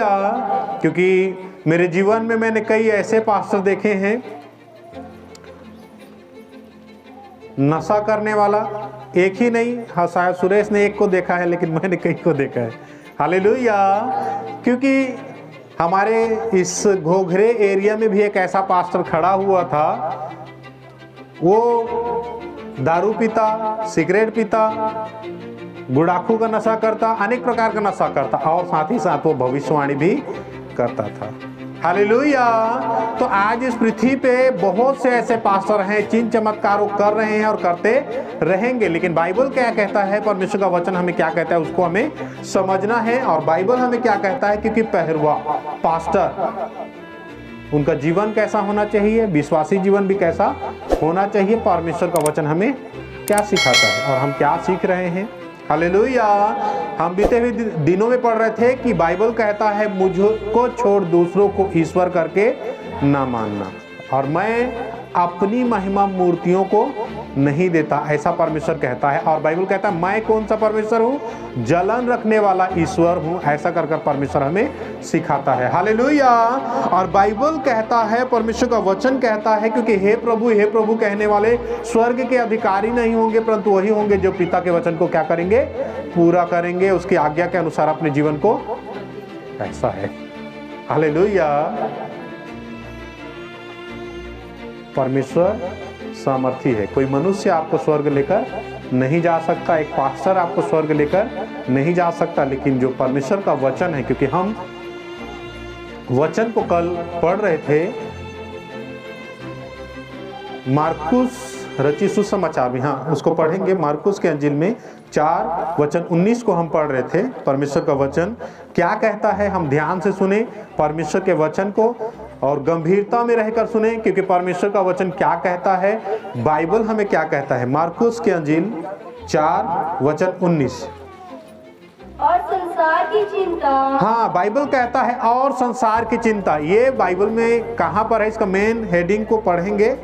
Hallelujah. क्योंकि मेरे जीवन में मैंने कई ऐसे पास्टर देखे हैं, नशा करने वाला, एक ही नहीं, हाँ शायद सुरेश ने एक को देखा है, लेकिन मैंने कई को देखा है। हालेलुया। क्योंकि हमारे इस घोघरे एरिया में भी एक ऐसा पास्टर खड़ा हुआ था, वो दारू पीता, सिगरेट पीता, गुड़ाखू का नशा करता, अनेक प्रकार का नशा करता, और साथ ही साथ वो भविष्यवाणी भी करता था। हालेलुया। तो आज इस पृथ्वी पे बहुत से ऐसे पास्टर हैं, चिन्ह चमत्कारों कर रहे हैं और करते रहेंगे, लेकिन बाइबल क्या कहता है, परमेश्वर का वचन हमें क्या कहता है, उसको हमें समझना है। और बाइबल हमें क्या कहता है, क्योंकि पहरुआ पास्टर, उनका जीवन कैसा होना चाहिए, विश्वासी जीवन भी कैसा होना चाहिए, परमेश्वर का वचन हमें क्या सिखाता है और हम क्या सीख रहे हैं। हालेलुया। हम बीते हुए दिनों में पढ़ रहे थे कि बाइबल कहता है मुझको छोड़ दूसरों को ईश्वर करके ना मानना, और मैं अपनी महिमा मूर्तियों को नहीं देता, ऐसा परमेश्वर कहता है। और बाइबल कहता है मैं कौन सा परमेश्वर हूँ, जलन रखने वाला ईश्वर हूँ, ऐसा कर कर परमेश्वर हमें सिखाता है। हालेलुया। और बाइबल कहता है, परमेश्वर का वचन कहता है, क्योंकि हे प्रभु कहने वाले स्वर्ग के अधिकारी नहीं होंगे, परंतु वही होंगे जो पिता के वचन को क्या करेंगे, पूरा करेंगे, उसकी आज्ञा के अनुसार अपने जीवन को। ऐसा है। हालेलुया। परमेश्वर सामर्थी है, कोई मनुष्य आपको स्वर्ग लेकर नहीं जा सकता, एक पास्टर आपको स्वर्ग लेकर नहीं जा सकता, लेकिन जो परमेश्वर का वचन है, क्योंकि हम वचन को कल पढ़ रहे थे, मार्कुस रचित सुसमाचार में, हाँ उसको पढ़ेंगे, मार्कुस के अंजील में 4:19 को हम पढ़ रहे थे। परमेश्वर का वचन क्या कहता है, हम ध्यान से सुने परमेश्वर के वचन को और गंभीरता में रहकर सुने, क्योंकि परमेश्वर का वचन क्या कहता है, बाइबल हमें क्या कहता है। मार्कुस के अंजील 4:19। और संसार की चिंता। हाँ, बाइबल कहता है और संसार की चिंता। ये बाइबल में कहाँ पर है, इसका मेन हेडिंग को पढ़ेंगे,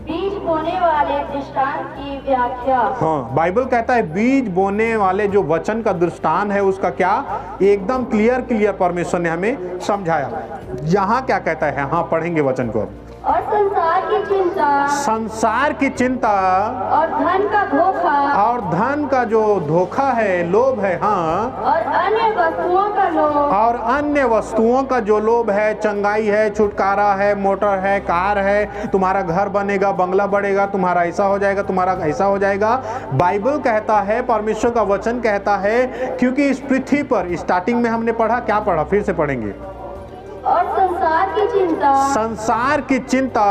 बीज बोने वाले दृष्टांत की व्याख्या। हाँ, बाइबल कहता है बीज बोने वाले जो वचन का दृष्टांत है, उसका क्या एकदम क्लियर परमेश्वर ने हमें समझाया। यहाँ क्या कहता है, हाँ पढ़ेंगे वचन को। और संसार की चिंता, संसार की चिंता और धन का धोखा, और धन का जो धोखा है, लोभ है, हाँ, और अन्य वस्तुओं का लोभ, और अन्य वस्तुओं का जो लोभ है, चंगाई है, छुटकारा है, मोटर है, कार है, तुम्हारा घर बनेगा, बंगला बढ़ेगा, तुम्हारा ऐसा हो जाएगा, तुम्हारा ऐसा हो जाएगा। बाइबल कहता है, परमेश्वर का वचन कहता है, क्योंकि इस पृथ्वी पर स्टार्टिंग में हमने पढ़ा, क्या पढ़ा, फिर से पढ़ेंगे, और संसार की चिंता, संसार की चिंता,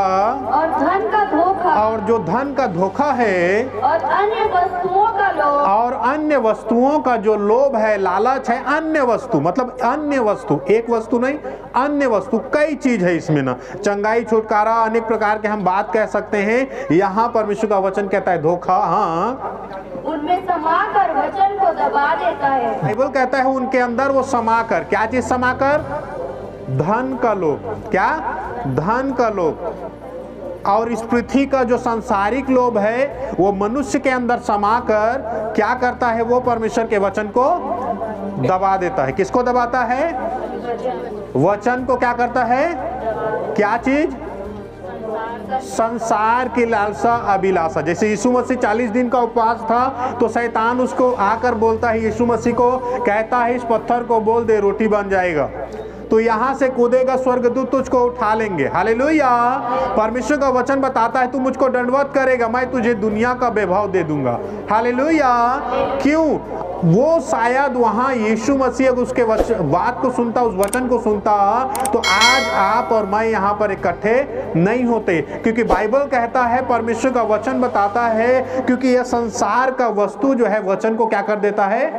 और धन का धोखा, और जो धन का धोखा है, और अन्य वस्तुओं का लोभ, और अन्य वस्तुओं का जो लोभ है, लालच है, अन्य वस्तु मतलब अन्य वस्तु, एक वस्तु नहीं, अन्य वस्तु, कई चीज है इसमें ना, चंगाई, छुटकारा, अनेक प्रकार के हम बात कह सकते हैं। यहाँ परमेश्वर का वचन कहता है धोखा, हाँ, उनमें समाकर वचन को दबा देता है। बाइबल कहता है उनके अंदर वो समाकर, क्या चीज समाकर, धन का लोभ, क्या, धन का लोभ। और इस पृथ्वी का जो सांसारिक लोभ है, वो मनुष्य के अंदर समाकर क्या करता है, वो परमेश्वर के वचन को दबा देता है। किसको दबाता है, वचन को क्या करता है, क्या चीज, संसार की लालसा, अभिलाषा। जैसे यीशु मसीह 40 दिन का उपवास था, तो शैतान उसको आकर बोलता है यीशु मसीह को, कहता है इस पत्थर को बोल दे रोटी बन जाएगा, तो यहाँ से कूदेगा स्वर्गदूत तुझको उठा लेंगे। हालेलुया। परमेश्वर का वचन बताता है तू मुझको दंडवत करेगा, मैं तुझे दुनिया का वैभव दे दूंगा। हालेलुया। क्यों, वो शायद वहाँ यीशु मसीह उसके बात को सुनता, उस वचन को सुनता, तो आज आप और मैं यहाँ पर इकट्ठे नहीं होते। क्योंकि बाइबल कहता है, परमेश्वर का वचन बताता है, क्योंकि यह संसार का वस्तु जो है वचन को क्या कर देता है,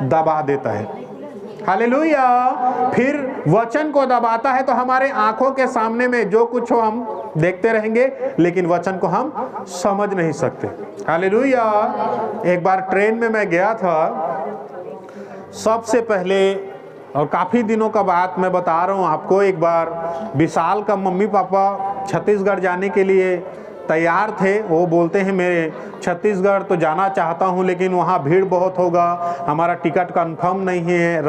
दबा देता है। हालेलुया। फिर वचन को दबाता है तो हमारे आंखों के सामने में जो कुछ हो हम देखते रहेंगे, लेकिन वचन को हम समझ नहीं सकते। हालेलुया। एक बार ट्रेन में मैं गया था, सबसे पहले, और काफ़ी दिनों का बात मैं बता रहा हूँ आपको, एक बार विशाल का मम्मी पापा छत्तीसगढ़ जाने के लिए तैयार थे। वो बोलते हैं मेरे छत्तीसगढ़ तो जाना चाहता हूं, लेकिन वहां भीड़ बहुत होगा, हमारा टिकट कंफर्म नहीं है,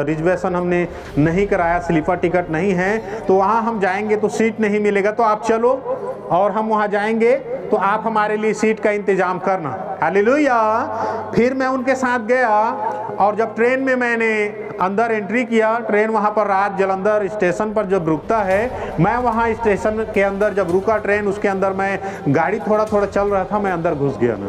रिजर्वेशन हमने नहीं कराया, स्लीपर टिकट नहीं है, तो वहां हम जाएंगे तो सीट नहीं मिलेगा, तो आप चलो और हम वहां जाएंगे तो आप हमारे लिए सीट का इंतजाम करना। हालेलुया। फिर मैं उनके साथ गया और जब ट्रेन में मैंने अंदर एंट्री किया, ट्रेन वहाँ पर रात जालंधर स्टेशन पर जब रुकता है, मैं वहाँ स्टेशन के अंदर जब रुका ट्रेन, उसके अंदर मैं गाड़ी थोड़ा थोड़ा चल रहा था, मैं अंदर घुस गया ना।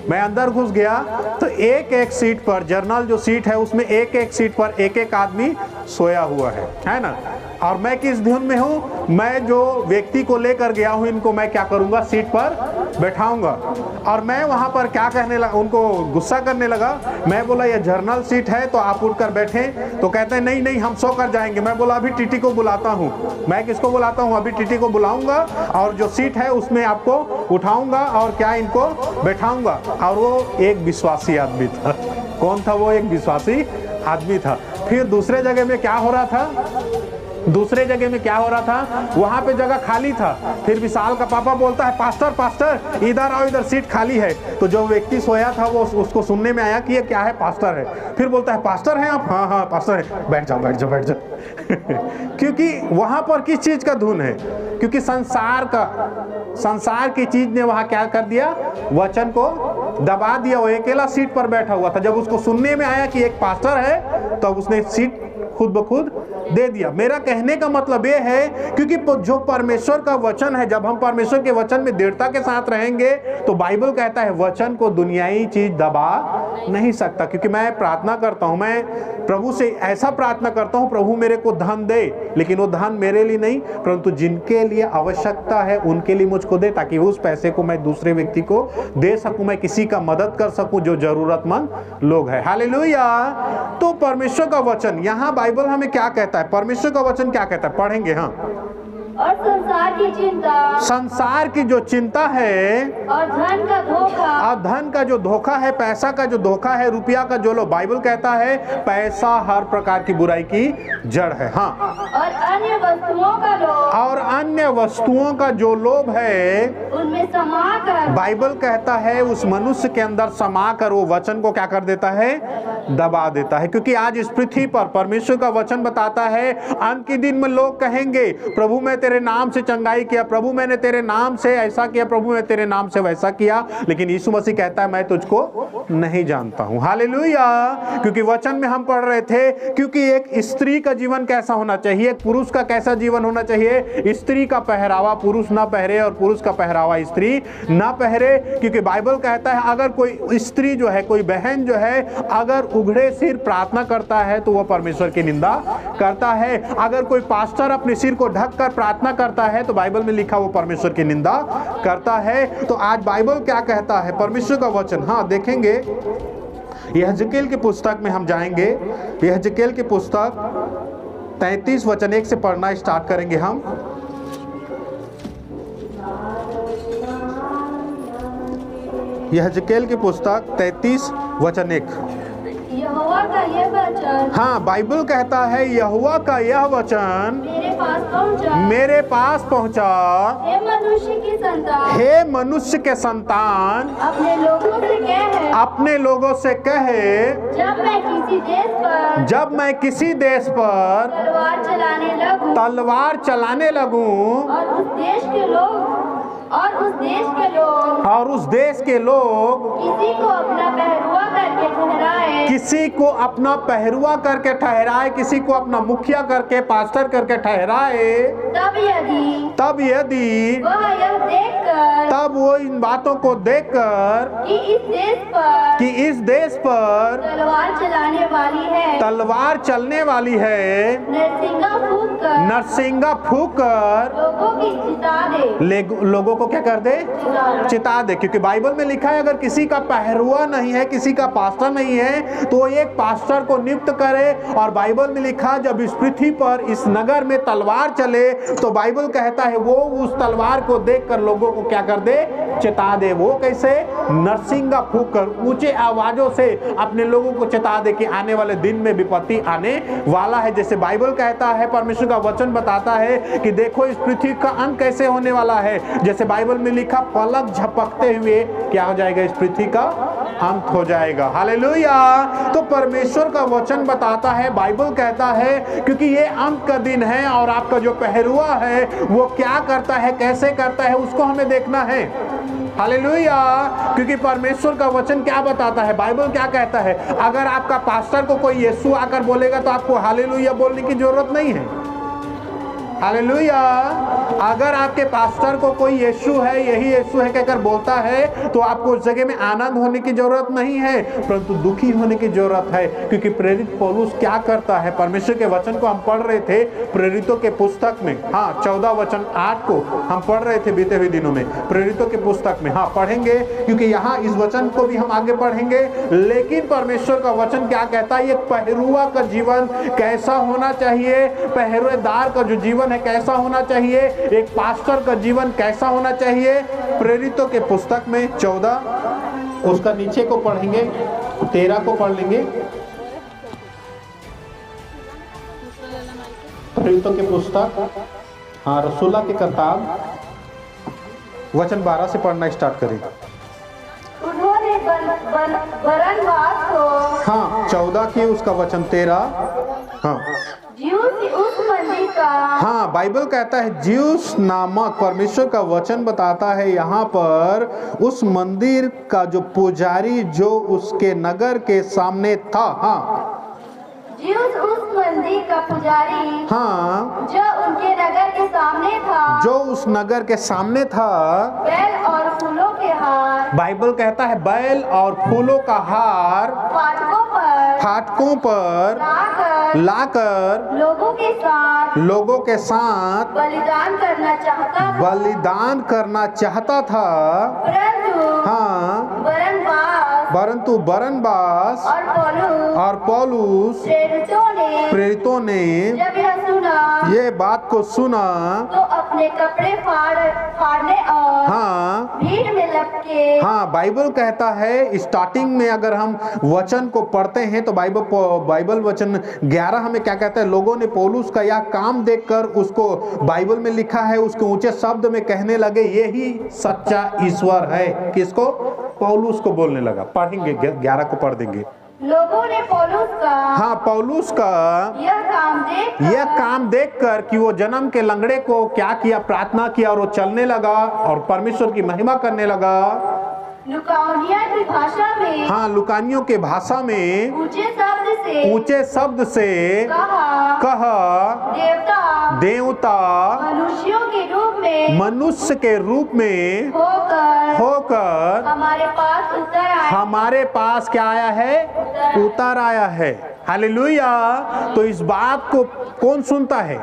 मैं अंदर घुस गया तो एक एक सीट पर, जर्नल जो सीट है उसमें एक एक सीट पर एक एक आदमी सोया हुआ है ना। और मैं किस धुन में हूँ, मैं जो व्यक्ति को लेकर गया हूँ इनको मैं क्या करूँगा, सीट पर बैठाऊंगा। और मैं वहाँ पर क्या कहने लगा, उनको गुस्सा करने लगा। मैं बोला ये जर्नल सीट है तो आप उठकर बैठें, तो कहते हैं नहीं नहीं हम सो कर जाएंगे। मैं बोला अभी टीटी को बुलाता हूँ। मैं किसको बुलाता हूँ, अभी टीटी को बुलाऊंगा और जो सीट है उसमें आपको उठाऊंगा और क्या इनको बैठाऊंगा। और वो एक विश्वासी आदमी था। कौन था वो, एक विश्वासी आदमी था। फिर दूसरे जगह में क्या हो रहा था, वहां पे जगह खाली था। फिर विशाल का पापा बोलता है पास्टर इधर आओ, इधर सीट खाली है। तो जो व्यक्ति सोया था वो उसको सुनने में आया कि ये क्या है, पास्टर है। फिर बोलता है पास्टर हैं आप, हाँ पास्टर है, बैठ जाओ क्योंकि वहां पर किस चीज का धुन है, क्योंकि संसार की चीज ने वहां क्या कर दिया, वचन को दबा दिया। वो अकेला सीट पर बैठा हुआ था। जब उसको सुनने में आया कि एक पास्टर है, तब उसने सीट खुद ब खुद दे दिया। मेरा कहने का मतलब ये है, क्योंकि जो परमेश्वर का वचन है, जब हम परमेश्वर के वचन में दृढ़ता के साथ रहेंगे तो बाइबल कहता है वचन को दुनियाई चीज दबा नहीं सकता। क्योंकि मैं प्रार्थना करता हूं, मैं प्रभु से ऐसा प्रार्थना करता हूं, प्रभु मेरे को धन दे, लेकिन वो धन मेरे लिए नहीं, परंतु जिनके लिए आवश्यकता है उनके लिए मुझको दे, ताकि उस पैसे को मैं दूसरे व्यक्ति को दे सकूं, मैं किसी का मदद कर सकूं जो जरूरतमंद लोग हैं। हालेलुया। तो परमेश्वर का वचन, यहाँ बाइबल हमें क्या कहता है, परमेश्वर का वचन क्या कहता है, पढ़ेंगे। हाँ, और संसार की जो चिंता है, और धन का जो धोखा है, पैसा का जो धोखा है, रुपया का जो लोभ, बाइबल कहता है पैसा हर प्रकार की बुराई की जड़ है। हाँ, और अन्य वस्तुओं का जो लोभ है, उनमें समाकर, बाइबल कहता है उस मनुष्य के अंदर समाकर वो वचन को क्या कर देता है, दबा देता है। क्योंकि आज इस पृथ्वी पर परमेश्वर का वचन बताता है अंत के दिन में लोग कहेंगे प्रभु मैं तेरे नाम से चंगाई किया, प्रभु मैंने तेरे नाम से ऐसा किया, प्रभु मैं तेरे नाम से वैसा किया, लेकिन यीशु मसीह कहता है मैं तुझको नहीं जानता हूं। हालेलुया। क्योंकि वचन में हम पढ़ रहे थे, क्योंकि एक स्त्री का जीवन कैसा होना चाहिए, एक पुरुष का कैसा जीवन होना चाहिए, स्त्री का पहरावा पुरुष ना पहरे और पुरुष का पहरावा स्त्री ना पहरे। क्योंकि बाइबल कहता है अगर कोई स्त्री जो है, कोई बहन जो है, अगर उघड़े सिर प्रार्थना करता है तो वह परमेश्वर की निंदा करता है। अगर कोई पास्टर अपने सिर को ढककर प्रार्थना करता है तो बाइबल में लिखा वो परमेश्वर की निंदा करता है। तो आज बाइबल क्या कहता है, परमेश्वर का वचन। हाँ, देखेंगे यहेजकेल की पुस्तक में हम जाएंगे। यहेजकेल की पुस्तक 33 वचन 1 से पढ़ना स्टार्ट करेंगे हम। यहेजकेल की पुस्तक 33 वचन 1। यहोवा का यह वचन, हाँ, बाइबल कहता है यहोवा का यह वचन मेरे पास पहुंचा। हे मनुष्य के संतान, अपने लोगों से कहे, जब मैं किसी देश पर तलवार चलाने लगूं और उस देश के लोग किसी को अपना पहरुआ करके ठहराए, किसी को अपना मुखिया करके, पास्टर करके ठहराए, तब यदि तब वो इन बातों को देखकर कि इस देश पर तलवार चलने वाली है, नरसिंगा फूंक कर लोगों को क्या कर दे, चिता दे। क्योंकि बाइबल में लिखा है अगर किसी का पहरुआ नहीं है, किसी का पास्टर नहीं है, तो एक पास्टर को नियुक्त करे। और बाइबल में लिखा जब इस पृथ्वी पर इस नगर में तलवार चले तो बाइबल कहता है वो उस तलवार को देखकर लोगों को क्या कर दे, चेता दे। वो कैसे? नरसिंगा फूंक कर ऊंचे आवाजों से अपने लोगों को चेता दे कि आने वाले दिन में विपत्ति आने वाला है। जैसे बाइबल कहता है, परमेश्वर का वचन बताता है कि देखो इस पृथ्वी का अंत कैसे होने वाला है। जैसे बाइबल में लिखा, पलक झपकते हुए क्या हो जाएगा? इस पृथ्वी का अंत हो जाएगा। हालेलुया। तो परमेश्वर का वचन बताता है, बाइबल कहता है, क्योंकि ये अंत का दिन है और आपका जो पहरुआ है वो क्या करता है, कैसे करता है, उसको हमें देखना है। हालेलुया। क्योंकि परमेश्वर का वचन क्या बताता है, बाइबल क्या कहता है? अगर आपका पास्टर को कोई यीशु आकर बोलेगा तो आपको हालेलुया बोलने की जरूरत नहीं है। हालेलुया। अगर आपके पास्टर को कोई यीशु है, यही यीशु है कहकर बोलता है तो आपको उस जगह में आनंद होने की जरूरत नहीं है, परंतु दुखी होने की जरूरत है। क्योंकि प्रेरित पौलुस क्या करता है? परमेश्वर के वचन को हम पढ़ रहे थे प्रेरितों के पुस्तक में, हाँ 14 वचन 8 को हम पढ़ रहे थे बीते हुए दिनों में, प्रेरितों के पुस्तक में। हाँ पढ़ेंगे, क्योंकि यहाँ इस वचन को भी हम आगे पढ़ेंगे। लेकिन परमेश्वर का वचन क्या कहता है? एक पहरुआ का जीवन कैसा होना चाहिए, पहरेदार का जो जीवन है कैसा होना चाहिए, एक पास्टर का जीवन कैसा होना चाहिए। प्रेरितों के पुस्तक में 14, उसका नीचे को पढ़ेंगे, 13 को पढ़ लेंगे। प्रेरितों के पुस्तक, हाँ रसूला के किताब, वचन 12 से पढ़ना स्टार्ट करें। उन्होंने बरनबास को, हाँ 14 की उसका वचन 13, हाँ ज्यूस उस मंदिर का, हाँ बाइबल कहता है ज्यूस नामक, परमेश्वर का वचन बताता है यहाँ पर, उस मंदिर का जो पुजारी जो उसके नगर के सामने था। हाँ ज्यूस उस मंदिर का पुजारी, हाँ जो उनके नगर के सामने था, जो उस नगर के सामने था, बैल और फूलों के हार, बाइबल कहता है बैल और फूलों का हार फाटकों पर लाकर लोगों के साथ बलिदान करना चाहता था। हाँ परंतु बरनबास और पौलुस प्रेरितों ने जब यह सुना, ये बात को सुना तो अपने कपड़े फाड़ने और हाँ भीड़ में लपके, हाँ बाइबल कहता है, स्टार्टिंग में अगर हम वचन को पढ़ते हैं तो बाइबल वचन 11 हमें क्या कहता है? लोगों ने पौलुस का यह काम देखकर, उसको बाइबल में लिखा है, उसके ऊंचे शब्द में कहने लगे यही सच्चा ईश्वर है। किसको? पौलुस को बोलने लगा। पढ़ेंगे 11 को पढ़ देंगे। लोगों ने पौलुस का, हाँ पौलुस का यह काम देखकर कि वो जन्म के लंगड़े को क्या किया? प्रार्थना किया और वो चलने लगा और परमेश्वर की महिमा करने लगा। लुकाउनिया की भाषा में, हाँ लुकानियों के भाषा में ऊंचे शब्द से कहा देवता मनुष्य के रूप में होकर हमारे पास क्या आया है? उतर आया है। हालेलुया। तो इस बात को कौन सुनता है?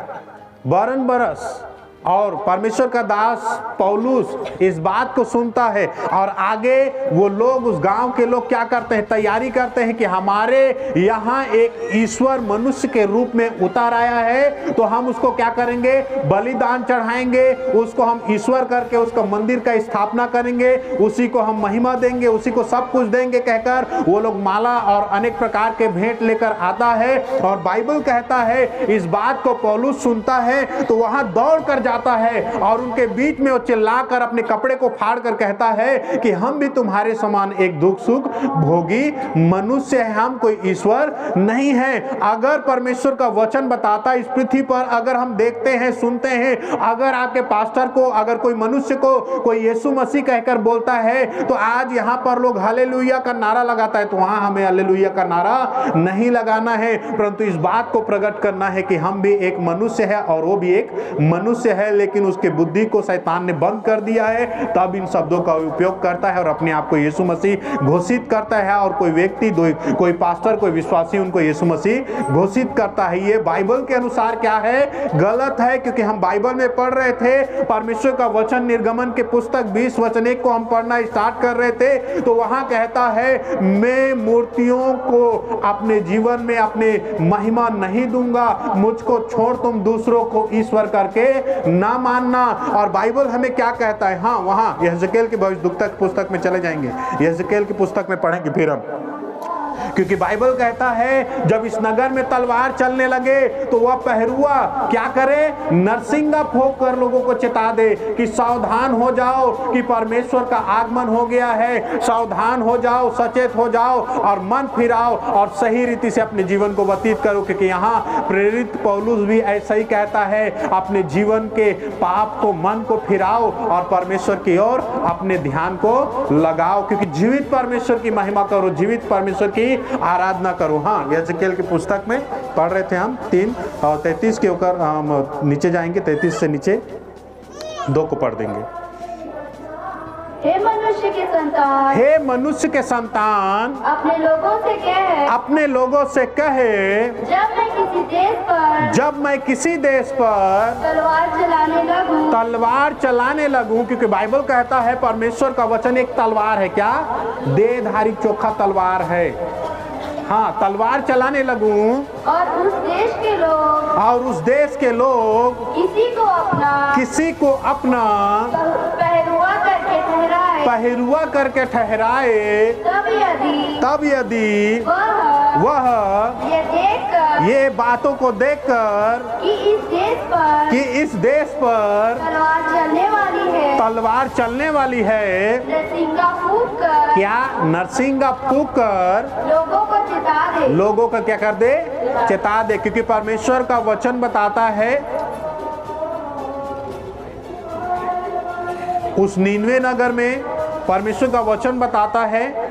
बरनबास और परमेश्वर का दास पौलुस इस बात को सुनता है और आगे वो लोग, उस गांव के लोग क्या करते हैं? तैयारी करते हैं कि हमारे यहाँ एक ईश्वर मनुष्य के रूप में उतर आया है, तो हम उसको क्या करेंगे? बलिदान चढ़ाएंगे, उसको हम ईश्वर करके उसका मंदिर का स्थापना करेंगे, उसी को हम महिमा देंगे, उसी को सब कुछ देंगे कहकर वो लोग माला और अनेक प्रकार के भेंट लेकर आता है। और बाइबल कहता है इस बात को पौलुस सुनता है तो वहां दौड़ कर जाता है और उनके बीच में वो चिल्लाकर अपने कपड़े को फाड़ कर कहता है कि हम भी तुम्हारे समान एक दुख सुख भोगी मनुष्य है, हम कोई ईश्वर नहीं है। अगर परमेश्वर का वचन बताता इस पृथ्वी पर, अगर हम देखते हैं, सुनते हैं, अगर आपके पास्टर को, अगर कोई मनुष्य को कोई यीशु मसीह कहकर बोलता है तो आज यहाँ पर लोग हालेलुया का नारा लगाता है, तो वहां हमें हालेलुया का नारा नहीं लगाना है, परंतु इस बात को प्रकट करना है कि हम भी एक मनुष्य है और वो भी एक मनुष्य है, लेकिन उसके बुद्धि को शैतान ने बंद कर दिया है। तब इन शब्दों का उपयोग करता है और अपने आप को यीशु मसीह घोषित करता है। और कोई व्यक्ति, कोई पास्टर, कोई विश्वासी उनको यीशु मसीह घोषित करता है। ये बाइबल के अनुसार क्या है? गलत है। क्योंकि हम बाइबल में पढ़ रहे थे, परमेश्वर का वचन निर्गमन के पुस्तक 20 वचन 1 को हम पढ़ना स्टार्ट कर रहे थे, तो वहां कहता है मैं मूर्तियों को अपने जीवन में अपने महिमा नहीं दूंगा, मुझको छोड़ तुम दूसरों को ईश्वर करके ना मानना। और बाइबल हमें क्या कहता है, हाँ वहाँ यहेजकेल की भविष्यद्वक्ता की पुस्तक में चले जाएंगे, यहेजकेल की पुस्तक में पढ़ेंगे फिर हम, क्योंकि बाइबल कहता है जब इस नगर में तलवार चलने लगे तो वह पहरुआ क्या करे, नरसिंगा फूंक कर लोगों को चेता दे कि सावधान हो जाओ कि परमेश्वर का आगमन हो गया है, सावधान हो जाओ, सचेत हो जाओ और मन फिराओ और सही रीति से अपने जीवन को व्यतीत करो। क्योंकि यहाँ प्रेरित पौलुस भी ऐसा ही कहता है, अपने जीवन के पाप को, मन को फिराओ और परमेश्वर की ओर अपने ध्यान को लगाओ, क्योंकि जीवित परमेश्वर की महिमा करो, जीवित परमेश्वर की आराधना करो। हाँ, यहेजकेल की पुस्तक में पढ़ रहे थे हम 3 और 33 के ऊपर हम नीचे जाएंगे, 33 से नीचे 2 को पढ़ देंगे। हे मनुष्य के संतान, हे मनुष्य के संतान, अपने लोगों से कहे, अपने लोगों से कहे, जब मैं किसी देश पर तलवार चलाने लगूं, क्योंकि बाइबल कहता है परमेश्वर का वचन एक तलवार है। क्या? देहधारी चोखा तलवार है। हाँ, तलवार चलाने लगूं और उस देश के लोग किसी को अपना पहरुआ करके ठहराए, तब यदि वह ये बातों को देखकर कि इस देश पर तलवार चलने वाली है, क्या नरसिंगा फूंक कर लोगों का क्या कर दे, चेता दे। क्योंकि परमेश्वर का वचन बताता है उस नीनवे नगर में, परमेश्वर का वचन बताता है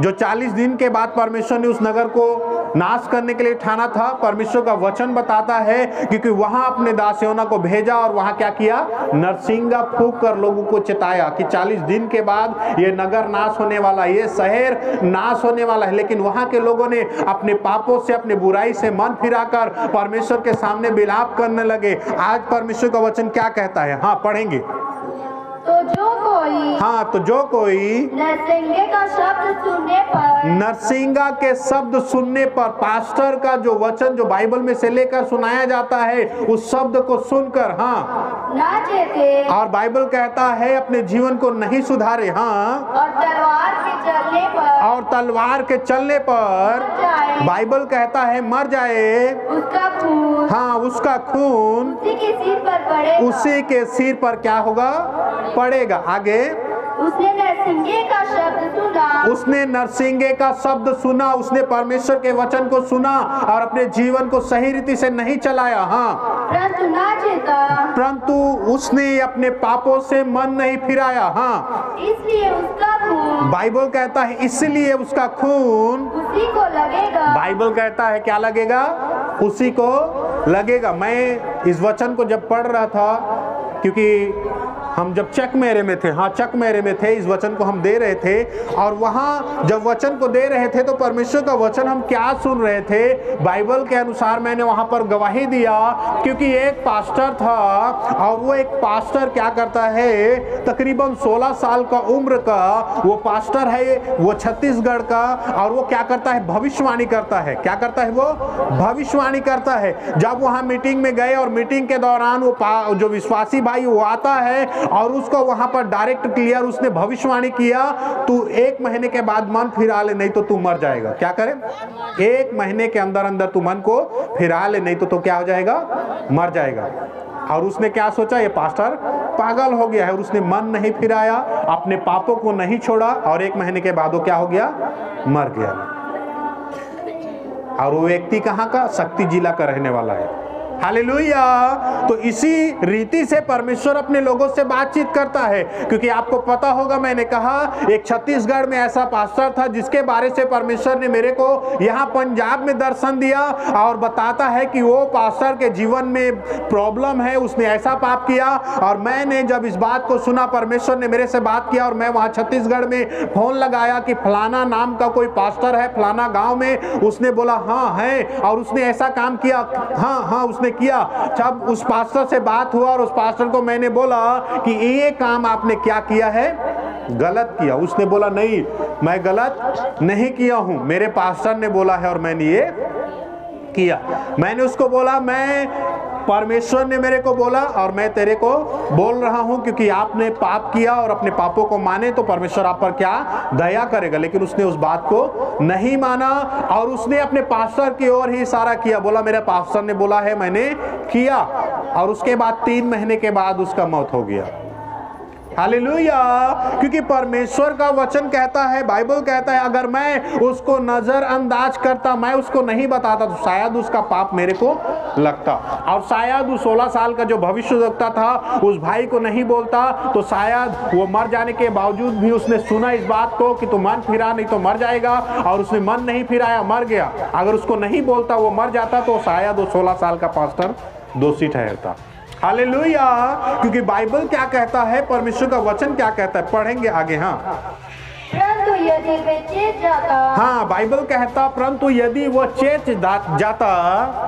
जो 40 दिन के बाद परमेश्वर ने उस नगर को नाश करने के लिए ठाना था। परमेश्वर का वचन बताता है क्योंकि वहां अपने दासयोना को भेजा और वहां क्या किया, नरसिंगा फूंक कर लोगों को चेताया कि 40 दिन के बाद ये नगर नाश होने वाला है, ये शहर नाश होने वाला है। लेकिन वहां के लोगों ने अपने पापों से, अपने बुराई से मन फिराकर परमेश्वर के सामने विलाप करने लगे। आज परमेश्वर का वचन क्या कहता है, हाँ पढ़ेंगे। तो जो कोई नरसिंगे का शब्द सुनने पर, नरसिंगा के शब्द सुनने पर, पास्टर का जो वचन जो बाइबल में से लेकर सुनाया जाता है उस शब्द को सुनकर, हाँ नाचेते, और बाइबल कहता है अपने जीवन को नहीं सुधारे, हाँ और तलवार के चलने पर बाइबल कहता है मर जाए, उसका खून, हाँ उसका खून उसी के सिर पर पड़ेगा, उसी के सिर पर क्या होगा, पड़ेगा। आगे उसने नरसिंगे का शब्द सुना, उसने नरसिंगे का शब्द सुना, उसने परमेश्वर के वचन को सुना और अपने जीवन को सही रीति से नहीं चलाया, हाँ परंतु उसने अपने पापों से मन नहीं फिराया, हाँ इसलिए उसका खून, बाइबल कहता है इसलिए उसका खून उसी को लगेगा। बाइबल कहता है क्या लगेगा, उसी को लगेगा। मैं इस वचन को जब पढ़ रहा था, क्योंकि हम जब चक मेरे में थे, हाँ चक मेरे में थे, इस वचन को हम दे रहे थे और वहाँ जब वचन को दे रहे थे तो परमेश्वर का वचन हम क्या सुन रहे थे, बाइबल के अनुसार मैंने वहाँ पर गवाही दिया। क्योंकि एक पास्टर था और वो एक पास्टर क्या करता है, तकरीबन 16 साल का उम्र का वो पास्टर है, वो छत्तीसगढ़ का, और वो क्या करता है, भविष्यवाणी करता है। क्या करता है, वो भविष्यवाणी करता है। जब वहाँ मीटिंग में गए और मीटिंग के दौरान वो जो विश्वासी भाई वो आता है और उसको वहां पर डायरेक्ट क्लियर उसने भविष्यवाणी किया, तू 1 महीने के बाद मन फिरा ले, नहीं तो तू मर जाएगा। क्या करे, 1 महीने के अंदर अंदर तू मन को फिरा ले, नहीं तो क्या हो जाएगा, मर जाएगा। और उसने क्या सोचा, ये पास्टर पागल हो गया है, और उसने मन नहीं फिराया, अपने पापों को नहीं छोड़ा और 1 महीने के बाद वो क्या हो गया, मर गया। और वो व्यक्ति कहाँ का, शक्ति जिला का रहने वाला है। हालेलुया। तो इसी रीति से परमेश्वर अपने लोगों से बातचीत करता है। क्योंकि आपको पता होगा, मैंने कहा एक छत्तीसगढ़ में ऐसा पास्टर था जिसके बारे से परमेश्वर ने मेरे को यहाँ पंजाब में दर्शन दिया और बताता है कि वो पास्टर के जीवन में प्रॉब्लम है, उसने ऐसा पाप किया। और मैंने जब इस बात को सुना, परमेश्वर ने मेरे से बात किया और मैं वहाँ छत्तीसगढ़ में फोन लगाया कि फलाना नाम का कोई पास्टर है फलाना गाँव में। उसने बोला हाँ है, और उसने ऐसा काम किया, हाँ उसने किया। जब उस पास्टर से बात हुआ और उस पास्टर को मैंने बोला कि ये काम आपने क्या किया है, गलत किया। उसने बोला नहीं, मैं गलत नहीं किया हूं, मेरे पास्टर ने बोला है और मैंने ये किया। मैंने उसको बोला मैं परमेश्वर ने मेरे को बोला और मैं तेरे को बोल रहा हूं, क्योंकि आपने पाप किया और अपने पापों को माने तो परमेश्वर आप पर क्या दया करेगा। लेकिन उसने उस बात को नहीं माना और उसने अपने पास्टर की ओर ही इशारा किया, बोला मेरे पास्टर ने बोला है मैंने किया, और उसके बाद 3 महीने के बाद उसका मौत हो गया। हालेलुया। क्योंकि परमेश्वर का वचन कहता है, बाइबल कहता है, अगर मैं उसको नजरअंदाज करता, मैं उसको नहीं बताता तो शायद उसका पाप मेरे को लगता। और शायद उस 16 साल का जो भविष्यवक्ता था उस भाई को नहीं बोलता तो शायद वो मर जाने के बावजूद भी उसने सुना इस बात को कि तू मन फिरा नहीं तो मर जाएगा, और उसने मन नहीं फिराया, मर गया। अगर उसको नहीं बोलता, वो मर जाता, तो शायद वो 16 साल का पास्टर दोषी ठहरता। हालेलुया। क्योंकि बाइबल क्या कहता है, परमेश्वर का वचन क्या कहता है, पढ़ेंगे आगे। हाँ, परंतु यदि वे चेत जाता, हाँ, बाइबल कहता परंतु यदि वो चेत जाता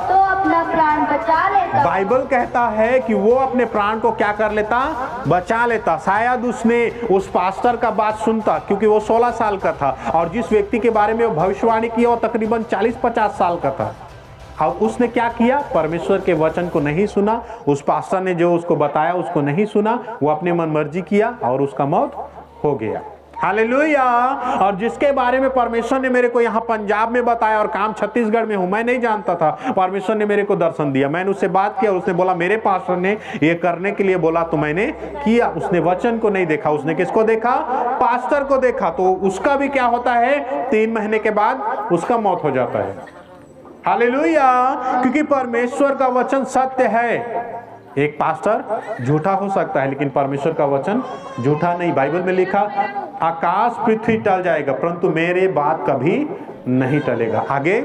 तो अपना प्राण बचा लेता। बाइबल कहता है कि वो अपने प्राण को क्या कर लेता, बचा लेता। शायद उसने उस पास्टर का बात सुनता, क्योंकि वो 16 साल का था और जिस व्यक्ति के बारे में वो भविष्यवाणी की वो तकरीबन 40-50 साल का था। और उसने क्या किया, परमेश्वर के वचन को नहीं सुना, उस पास्टर ने जो उसको बताया उसको नहीं सुना, वो अपने मन मर्जी किया और उसका मौत हो गया। हालेलुया। और जिसके बारे में परमेश्वर ने मेरे को यहाँ पंजाब में बताया और काम छत्तीसगढ़ में हूँ, मैं नहीं जानता था, परमेश्वर ने मेरे को दर्शन दिया, मैंने उससे बात किया, उसने बोला मेरे पास्टर ने ये करने के लिए बोला तो मैंने किया। उसने वचन को नहीं देखा, उसने किसको देखा, पास्टर को देखा। तो उसका भी क्या होता है, 3 महीने के बाद उसका मौत हो जाता है। हालेलुया। क्योंकि परमेश्वर का वचन सत्य है। एक पास्टर झूठा हो सकता है लेकिन परमेश्वर का वचन झूठा नहीं। बाइबल में लिखा, आकाश पृथ्वी टल जाएगा परंतु मेरे बात कभी नहीं टलेगा। आगे,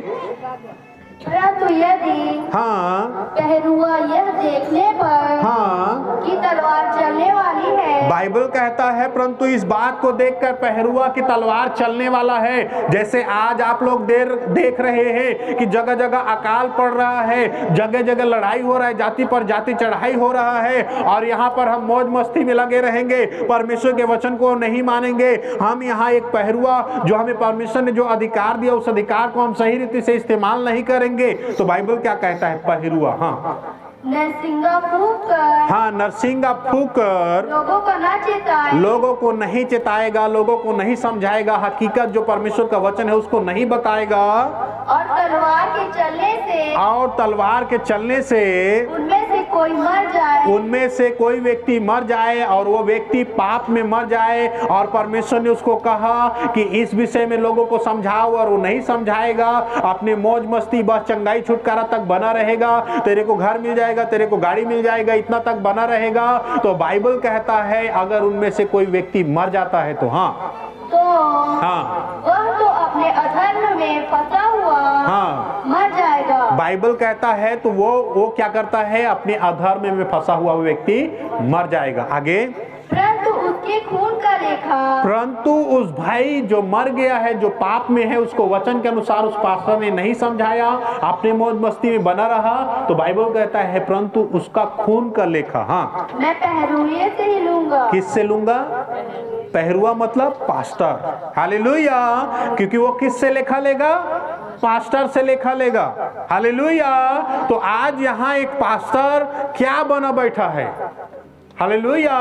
परंतु यदि हाँ, पहरुआ यह देखने पर हाँ, कि तलवार चलने वाली है, बाइबल कहता है परंतु इस बात को देखकर पहरुआ की तलवार चलने वाला है। जैसे आज आप लोग देख रहे हैं कि जगह जगह अकाल पड़ रहा है, जगह जगह लड़ाई हो रहा है, जाति पर जाति चढ़ाई हो रहा है, और यहाँ पर हम मौज मस्ती में लगे रहेंगे, परमेश्वर के वचन को नहीं मानेंगे। हम यहाँ एक पहरुआ, जो हमें परमेश्वर ने जो अधिकार दिया उस अधिकार को हम सही रीति से इस्तेमाल नहीं करेंगे तो बाइबल क्या कहता है, पहरुआ, हाँ, नरसिंगा फूंक कर, हाँ, नरसिंगा फूंक कर लोगों को न चेताए, लोगों को नहीं चेताएगा, लोगों को नहीं समझाएगा, हकीकत जो परमेश्वर का वचन है उसको नहीं बताएगा, और तलवार के चलने से, और तलवार के चलने से उनमें से कोई मर जाए, उनमें से कोई व्यक्ति मर जाए, और वो व्यक्ति पाप में मर जाए, और परमेश्वर ने उसको कहा कि इस विषय में लोगों को समझाओ, और वो नहीं समझाएगा, अपने मौज मस्ती बस चंगाई छुटकारा तक बना रहेगा, तेरे को घर मिल जाएगा, तेरे को गाड़ी मिल जाएगा, इतना तक बना रहेगा। तो बाइबल कहता है अगर उनमें से कोई व्यक्ति मर जाता है तो हाँ, तो हाँ, वह तो अपने अधर्म में फंसा हुआ हाँ, मर जाएगा। बाइबल कहता है तो वो क्या करता है, अपने अधर्म में फंसा हुआ व्यक्ति मर जाएगा। आगे, परंतु उसके खून का लेखा, परंतु उस भाई जो मर गया है, जो पाप में है, उसको वचन के अनुसार उस पास्टर ने नहीं समझाया, अपने मौज मस्ती में बना रहा, तो बाइबल कहता है परंतु उसका खून का लेखा, हाँ, मैं पहरुए से ही लूंगा। किससे लूंगा, पहरुआ मतलब पास्टर। हालेलुया। क्योंकि वो किससे लेखा लेगा, पास्टर से लेखा लेगा। हालेलुया। तो आज यहाँ एक पास्टर क्या बना बैठा है, हालेलुया।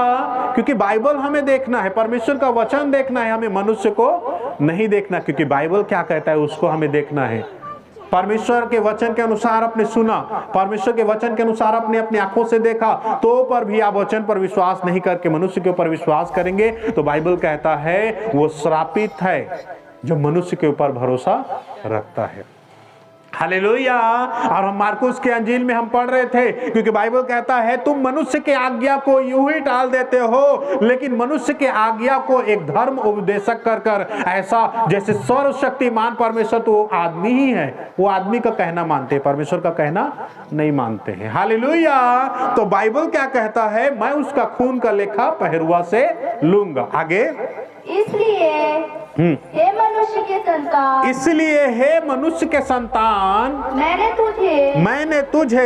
क्योंकि बाइबल हमें देखना है, परमेश्वर का वचन देखना है, हमें मनुष्य को नहीं देखना, क्योंकि बाइबल क्या कहता है उसको हमें देखना है। परमेश्वर के वचन के अनुसार आपने सुना, परमेश्वर के वचन के अनुसार आपने अपनी आंखों से देखा, तो पर भी आप वचन पर विश्वास नहीं करके मनुष्य के ऊपर विश्वास करेंगे तो बाइबल कहता है वो श्रापित है जो मनुष्य के ऊपर भरोसा रखता है। हालेलुया। और हम मार्कुस के अंजील में हम पढ़ रहे थे, क्योंकि बाइबल कहता है तुम मनुष्य के आज्ञा को यूं ही टाल देते हो, लेकिन मनुष्य के आज्ञा को एक धर्म उपदेशक कर कर, ऐसा जैसे सर्वशक्तिमान परमेश्वर तो वो आदमी ही है, वो आदमी का कहना मानते हैं, परमेश्वर का कहना नहीं मानते हैं। हालेलुया। तो बाइबल क्या कहता है, मैं उसका खून का लेखा पहरुआ से लूंगा। आगे, इसलिए हे मनुष्य के संतान, इसलिए हे मनुष्य के संतान, मैंने तुझे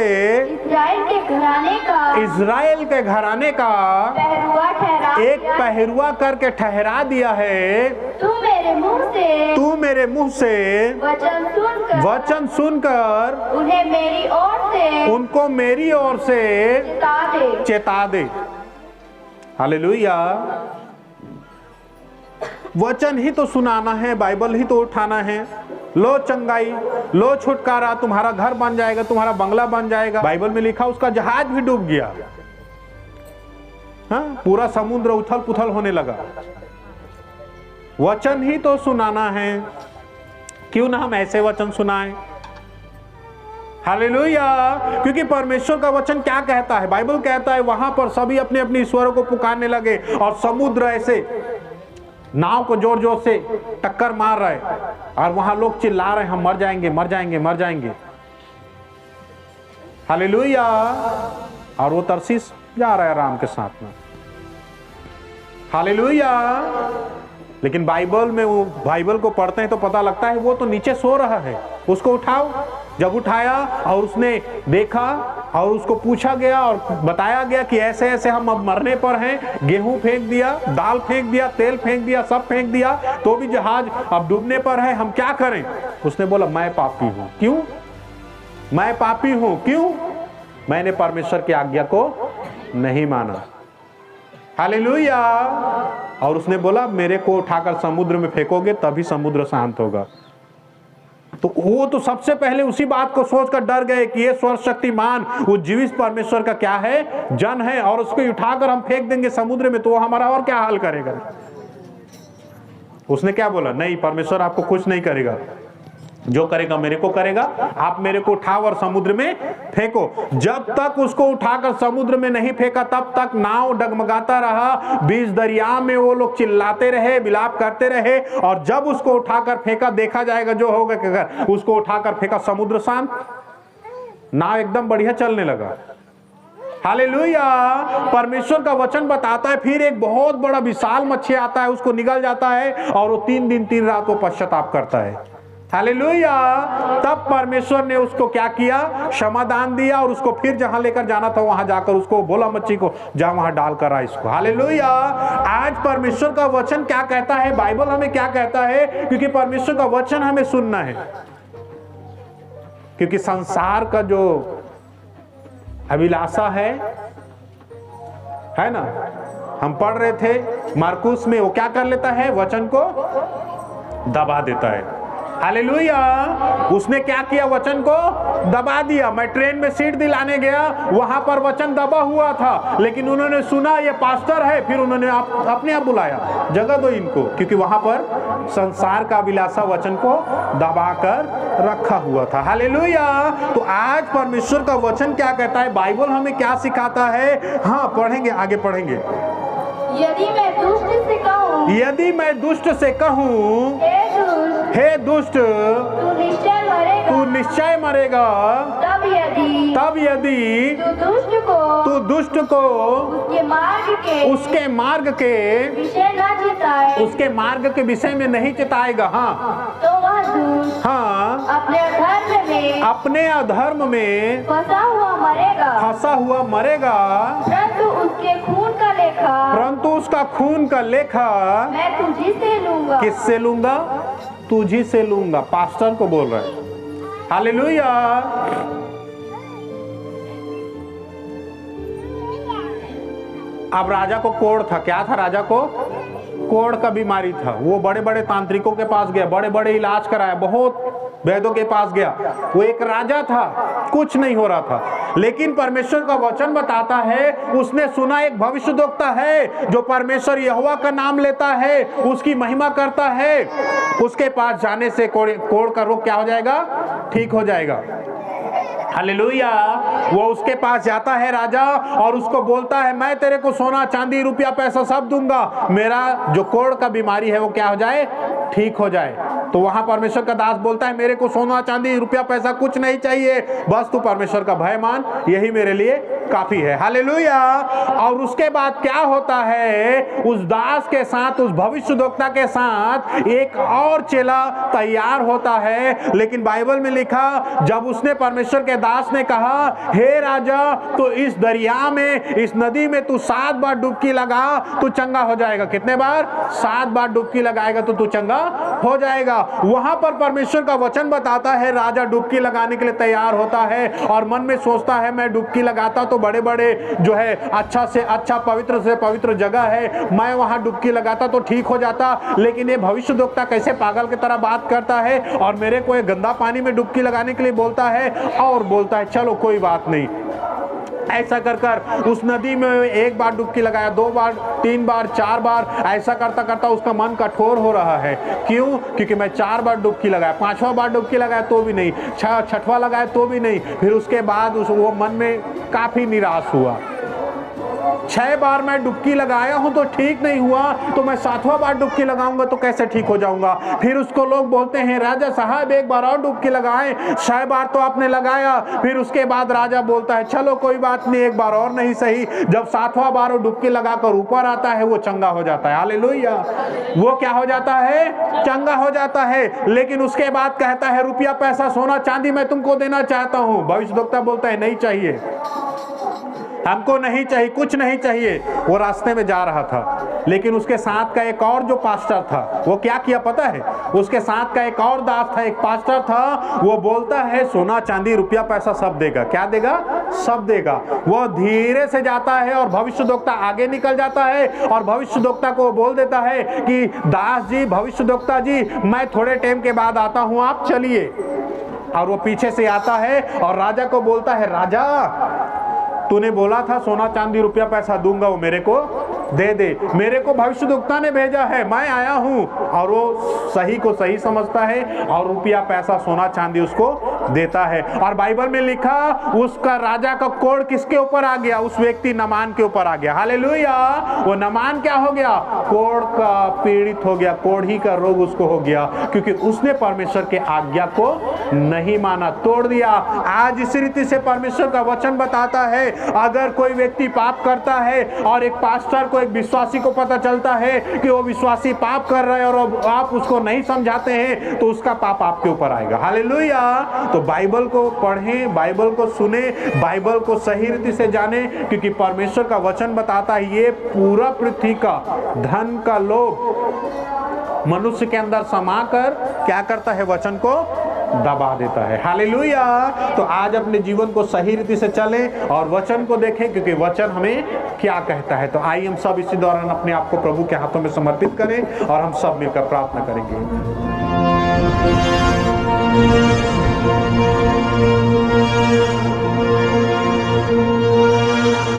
इस्राएल के घराने का एक पहरुआ करके ठहरा दिया है। तुम मेरे मुंह से वचन सुनकर उनको मेरी ओर से चेता दे। हालेलुया। वचन ही तो सुनाना है, बाइबल ही तो उठाना है। लो चंगाई, लो छुटकारा, तुम्हारा घर बन जाएगा, तुम्हारा बंगला बन जाएगा। बाइबल में लिखा उसका जहाज भी डूब गया। हाँ, पूरा समुद्र उथल पुथल होने लगा। वचन ही तो सुनाना है, क्यों ना हम ऐसे वचन सुनाएं। हालेलुया। क्योंकि परमेश्वर का वचन क्या कहता है, बाइबल कहता है वहां पर सभी अपने अपने ईश्वरों को पुकारने लगे और समुद्र ऐसे नाव को जोर जोर से टक्कर मार रहे और वहां लोग चिल्ला रहे हम मर जाएंगे, मर जाएंगे, मर जाएंगे। हालेलुया। और वो तरसीस जा रहा है आराम के साथ में। हालेलुया। लेकिन बाइबल में वो बाइबल को पढ़ते हैं तो पता लगता है वो तो नीचे सो रहा है, उसको उठाओ। जब उठाया और उसने देखा और उसको पूछा गया और बताया गया कि ऐसे ऐसे हम अब मरने पर हैं, गेहूं फेंक दिया, दाल फेंक दिया, तेल फेंक दिया, सब फेंक दिया, तो भी जहाज अब डूबने पर है, हम क्या करें। उसने बोला मैं पापी हूं। क्यों? मैं पापी हूं। क्यों? मैंने परमेश्वर की आज्ञा को नहीं माना। हालेलुया। और उसने बोला मेरे को उठाकर समुद्र में फेंकोगे तभी समुद्र शांत होगा। तो वो तो सबसे पहले उसी बात को सोचकर डर गए कि ये सर्वशक्तिमान वो जीवित परमेश्वर का क्या है, जन है, और उसको उठाकर हम फेंक देंगे समुद्र में तो वो हमारा और क्या हाल करेगा। उसने क्या बोला, नहीं, परमेश्वर आपको कुछ नहीं करेगा, जो करेगा मेरे को करेगा, आप मेरे को उठाओ और समुद्र में फेंको। जब तक उसको उठाकर समुद्र में नहीं फेंका तब तक नाव डगमगाता रहा, बीच दरिया में वो लोग चिल्लाते रहे, विलाप करते रहे। और जब उसको उठाकर फेंका, देखा जाएगा जो होगा कि अगर उसको उठाकर फेंका समुद्र शांत, नाव एकदम बढ़िया चलने लगा। हालेलुया। परमेश्वर का वचन बताता है फिर एक बहुत बड़ा विशाल मच्छी आता है, उसको निगल जाता है और वो 3 दिन 3 रात को पश्चाताप करता है। हालेलुया। तब परमेश्वर ने उसको क्या किया, क्षमादान दिया और उसको फिर जहां लेकर जाना था वहां जाकर उसको बोला मच्छी को जा वहां डालकर आ इसको। हालेलुया। आज परमेश्वर का वचन क्या कहता है, बाइबल हमें क्या कहता है, क्योंकि परमेश्वर का वचन हमें सुनना है। क्योंकि संसार का जो अभिलाषा है ना, हम पढ़ रहे थे मार्कुस में, वो क्या कर लेता है, वचन को दबा देता है। हालेलुया। उसने क्या किया, वचन को दबा दिया। मैं ट्रेन में सीट दिलाने गया, वहां पर वचन दबा हुआ था, लेकिन उन्होंने सुना ये पास्टर है, फिर उन्होंने अपने आप बुलाया, जगह दो इनको, क्योंकि वहां पर संसार का अभिलाषा वचन को दबाकर रखा हुआ था। हालेलुया। तो आज परमेश्वर का वचन क्या कहता है, बाइबल हमें क्या सिखाता है। हाँ, पढ़ेंगे, आगे पढ़ेंगे। यदि मैं दुष्ट से कहूं हे दुष्ट तू निश्चय मरेगा, तब यदि तू दुष्ट को उसके मार्ग के विषय में नहीं चिताएगा, हाँ, तो वह दुष्ट अपने अधर्म में फंसा हुआ मरेगा। परंतु उसका खून का लेखा मैं तुझी से लूंगा। किससे लूंगा? तुझी से लूंगा। पास्टर को बोल रहा है। हालेलुया। अब राजा को कोढ़ था। क्या था राजा को? कोढ़ का बीमारी था। वो बड़े बड़े तांत्रिकों के पास गया, बड़े बड़े इलाज कराया, बहुत वैद्यों के पास गया। वो एक राजा था, कुछ नहीं हो रहा था। लेकिन परमेश्वर का वचन बताता है, उसने सुना एक भविष्यद्वक्ता है जो परमेश्वर यहोवा का नाम लेता है, उसकी महिमा करता है, उसके पास जाने से कोढ़ का रोग क्या हो जाएगा? ठीक हो जाएगा। हालेलुया। वो उसके पास जाता है राजा और उसको बोलता है मैं तेरे को सोना चांदी रुपया पैसा सब दूंगा, मेरा जो कोढ़ का बीमारी है वो क्या हो जाए? ठीक हो जाए। तो वहां परमेश्वर का दास बोलता है मेरे को सोना चांदी रुपया पैसा कुछ नहीं चाहिए, बस तू परमेश्वर का भय मान, यही मेरे लिए काफी है। हालेलुया। और उसके बाद क्या होता है, उस दास के साथ, उस भविष्यद्वक्ता के साथ एक और चेला तैयार होता है। लेकिन बाइबल में लिखा, जब उसने परमेश्वर के दास ने कहा, हे राजा, तो इस दरिया में, इस नदी में तू 7 बार डुबकी लगा तो चंगा हो जाएगा। कितने बार? 7 बार डुबकी लगाएगा तो तू चंगा हो जाएगा। वहां पर परमेश्वर का वचन बताता है, राजा डुबकी लगाने के लिए तैयार होता है और मन में सोचता है, मैं डुबकी लगाता तो बड़े बड़े जो है अच्छा से अच्छा, पवित्र से पवित्र जगह है, मैं वहां डुबकी लगाता तो ठीक हो जाता। लेकिन ये भविष्यद्वक्ता कैसे पागल की तरह बात करता है और मेरे को एक गंदा पानी में डुबकी लगाने के लिए बोलता है और बोलता है चलो कोई बात नहीं। ऐसा कर कर उस नदी में 1 बार डुबकी लगाया, 2 बार, 3 बार, 4 बार, ऐसा करता करता उसका मन कठोर हो रहा है। क्यों? क्योंकि मैं 4 बार डुबकी लगाया, 5वां बार डुबकी लगाया तो भी नहीं, 6वां लगाया तो भी नहीं। फिर उसके बाद वो मन में काफी निराश हुआ। 6 बार मैं डुबकी लगाया हूं तो ठीक नहीं हुआ, तो मैं 7वां बार डुबकी लगाऊंगा तो कैसे ठीक हो जाऊंगा। फिर उसको लोग बोलते हैं, राजा साहब 1 बार और डुबकी लगाएं। 6 बार तो आपने लगाया। फिर उसके बाद राजा बोलता है, चलो कोई बात नहीं, 1 बार और नहीं सही। जब 7वां बार वो डुबकी लगाकर ऊपर आता है, वो चंगा हो जाता है। हालेलुया। वो क्या हो जाता है? चंगा हो जाता है। लेकिन उसके बाद कहता है, रुपया पैसा सोना चांदी मैं तुमको देना चाहता हूं। भविष्यद्वक्ता बोलता है, नहीं चाहिए, हमको नहीं चाहिए, कुछ नहीं चाहिए। वो रास्ते में जा रहा था, लेकिन उसके साथ का एक और जो पास्टर था, वो क्या किया पता है? उसके साथ का एक और दास था, एक पास्टर था, वो बोलता है सोना चांदी रुपया पैसा सब देगा। क्या देगा? सब देगा। वो धीरे से जाता है और भविष्यद्वक्ता आगे निकल जाता है और भविष्यद्वक्ता को बोल देता है कि दास जी, भविष्यद्वक्ता जी, मैं थोड़े टाइम के बाद आता हूं, आप चलिए। और वो पीछे से आता है और राजा को बोलता है, राजा तूने बोला था सोना चांदी रुपया पैसा दूंगा, वो मेरे को दे दे। मेरे को भविष्यद्वक्ता ने भेजा है, मैं आया हूं। और वो सही को सही समझता है और रुपया पैसा सोना चांदी उसको देता है। और बाइबल में लिखा, उसका राजा का कोढ़ किसके ऊपर आ गया? उस व्यक्ति नामान के ऊपर आ गया। हालेलुया। वो नामान क्या हो गया? कोढ़ का पीड़ित हो गया, कोढ़ी का रोग उसको हो गया, क्योंकि उसने परमेश्वर के आज्ञा को नहीं माना, तोड़ दिया। आज इस रीति से परमेश्वर का वचन बताता है, अगर कोई व्यक्ति पाप करता है और एक पास्टर को, एक विश्वासी को पता चलता है कि वो विश्वासी पाप कर रहा है और आप उसको नहीं समझाते हैं, तो उसका पाप आपके ऊपर आएगा। हालेलुया। तो बाइबल को पढ़ें, बाइबल को सुने, बाइबल को सही रीति से जाने, क्योंकि परमेश्वर का वचन बताता है, ये पूरा पृथ्वी का धन का लोभ मनुष्य के अंदर समाकर क्या करता है? वचन को दबा देता है। हालेलुया। तो आज अपने जीवन को सही रीति से चलें और वचन को देखें, क्योंकि वचन हमें क्या कहता है। तो आइए हम सब इसी दौरान अपने आप को प्रभु के हाथों में समर्पित करें और हम सब मिलकर प्रार्थना करेंगे।